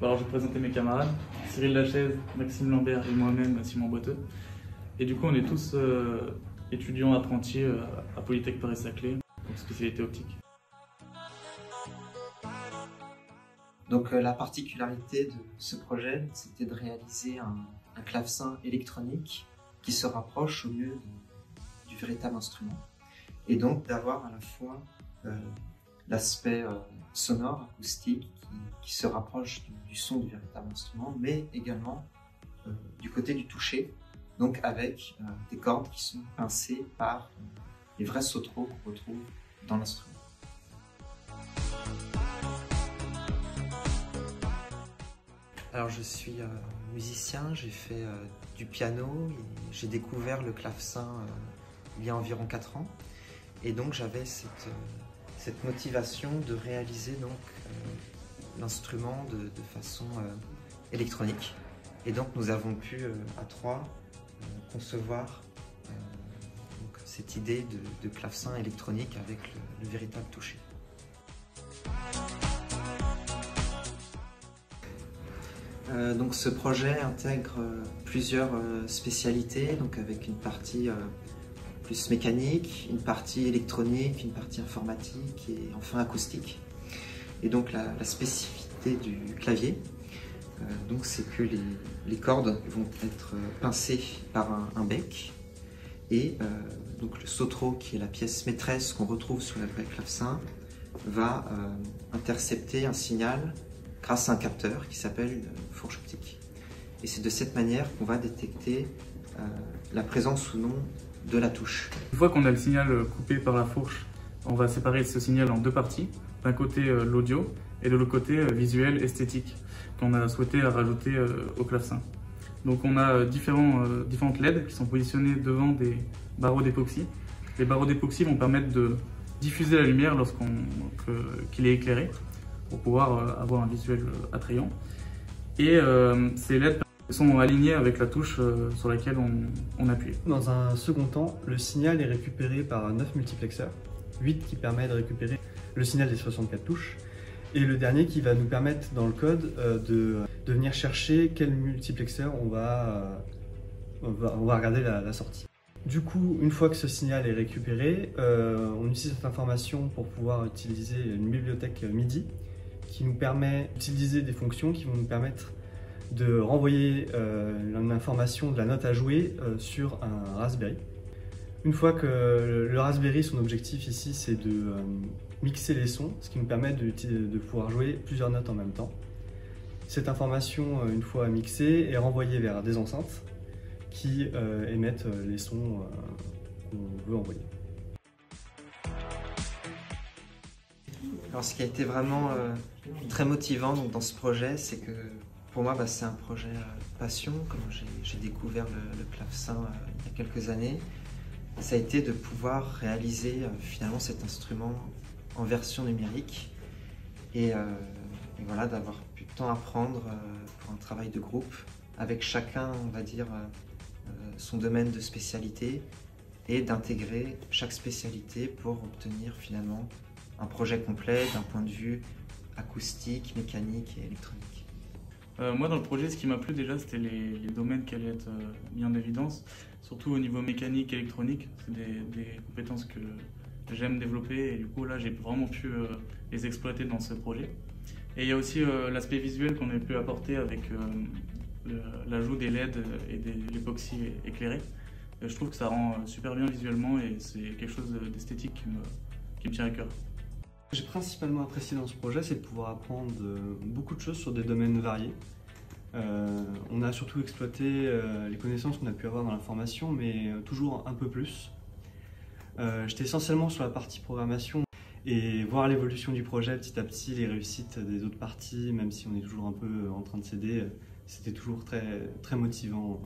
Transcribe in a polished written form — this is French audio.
Alors je vais présenter mes camarades, Cyril Lachaise, Maxime Lambert et moi-même, Simon Boiteux. Et du coup on est tous étudiants apprentis à Polytech Paris-Saclay, donc spécialité optique. Donc la particularité de ce projet, c'était de réaliser un clavecin électronique qui se rapproche au mieux du véritable instrument. Et donc d'avoir à la fois l'aspect sonore, acoustique, qui se rapproche du son du véritable instrument, mais également du côté du toucher, donc avec des cordes qui sont pincées par les vrais sauteraux qu'on retrouve dans l'instrument. Alors je suis musicien, j'ai fait du piano et j'ai découvert le clavecin il y a environ 4 ans. Et donc j'avais cette motivation de réaliser l'instrument de façon électronique. Et donc nous avons pu à 3 concevoir cette idée de clavecin électronique avec le véritable toucher. Donc ce projet intègre plusieurs spécialités, donc avec une partie plus mécanique, une partie électronique, une partie informatique et enfin acoustique. Et donc la spécificité du clavier, c'est que les cordes vont être pincées par un bec et donc le sauterau, qui est la pièce maîtresse qu'on retrouve sur le clavecin, va intercepter un signal grâce à un capteur qui s'appelle une fourche optique. Et c'est de cette manière qu'on va détecter la présence ou non de la touche. Une fois qu'on a le signal coupé par la fourche, on va séparer ce signal en 2 parties. D'un côté l'audio et de l'autre côté visuel, esthétique, qu'on a souhaité rajouter au clavecin. Donc on a différentes LED qui sont positionnées devant des barreaux d'époxy. Les barreaux d'époxy vont permettre de diffuser la lumière qu'il est éclairé, pour pouvoir avoir un visuel attrayant. Et ces LED sont alignés avec la touche sur laquelle on appuie. Dans un second temps, le signal est récupéré par 9 multiplexeurs, 8 qui permet de récupérer le signal des 64 touches, et le dernier qui va nous permettre dans le code de venir chercher quel multiplexeur on va regarder la sortie. Du coup, une fois que ce signal est récupéré, on utilise cette information pour pouvoir utiliser une bibliothèque MIDI qui nous permet d'utiliser des fonctions qui vont nous permettre de renvoyer l'information de la note à jouer sur un Raspberry. Une fois que le Raspberry, son objectif ici, c'est de mixer les sons, ce qui nous permet de pouvoir jouer plusieurs notes en même temps. Cette information, une fois mixée, est renvoyée vers des enceintes qui émettent les sons qu'on veut envoyer. Alors ce qui a été vraiment très motivant dans ce projet, c'est que pour moi c'est un projet passion. Comme j'ai découvert le clavecin il y a quelques années, ça a été de pouvoir réaliser finalement cet instrument en version numérique et voilà, d'avoir pu tant apprendre pour un travail de groupe avec chacun, on va dire, son domaine de spécialité et d'intégrer chaque spécialité pour obtenir finalement un projet complet d'un point de vue acoustique, mécanique et électronique. Moi dans le projet, ce qui m'a plu déjà, c'était les domaines qui allaient être mis en évidence, surtout au niveau mécanique et électronique. C'est des compétences que j'aime développer et du coup là j'ai vraiment pu les exploiter dans ce projet. Et il y a aussi l'aspect visuel qu'on a pu apporter avec l'ajout des LED et de l'époxy éclairé. Je trouve que ça rend super bien visuellement et c'est quelque chose d'esthétique qui me tient à cœur. Ce que j'ai principalement apprécié dans ce projet, c'est de pouvoir apprendre beaucoup de choses sur des domaines variés. On a surtout exploité les connaissances qu'on a pu avoir dans la formation, mais toujours un peu plus. J'étais essentiellement sur la partie programmation et voir l'évolution du projet petit à petit, les réussites des autres parties, même si on est toujours un peu en train de céder, c'était toujours très, très motivant.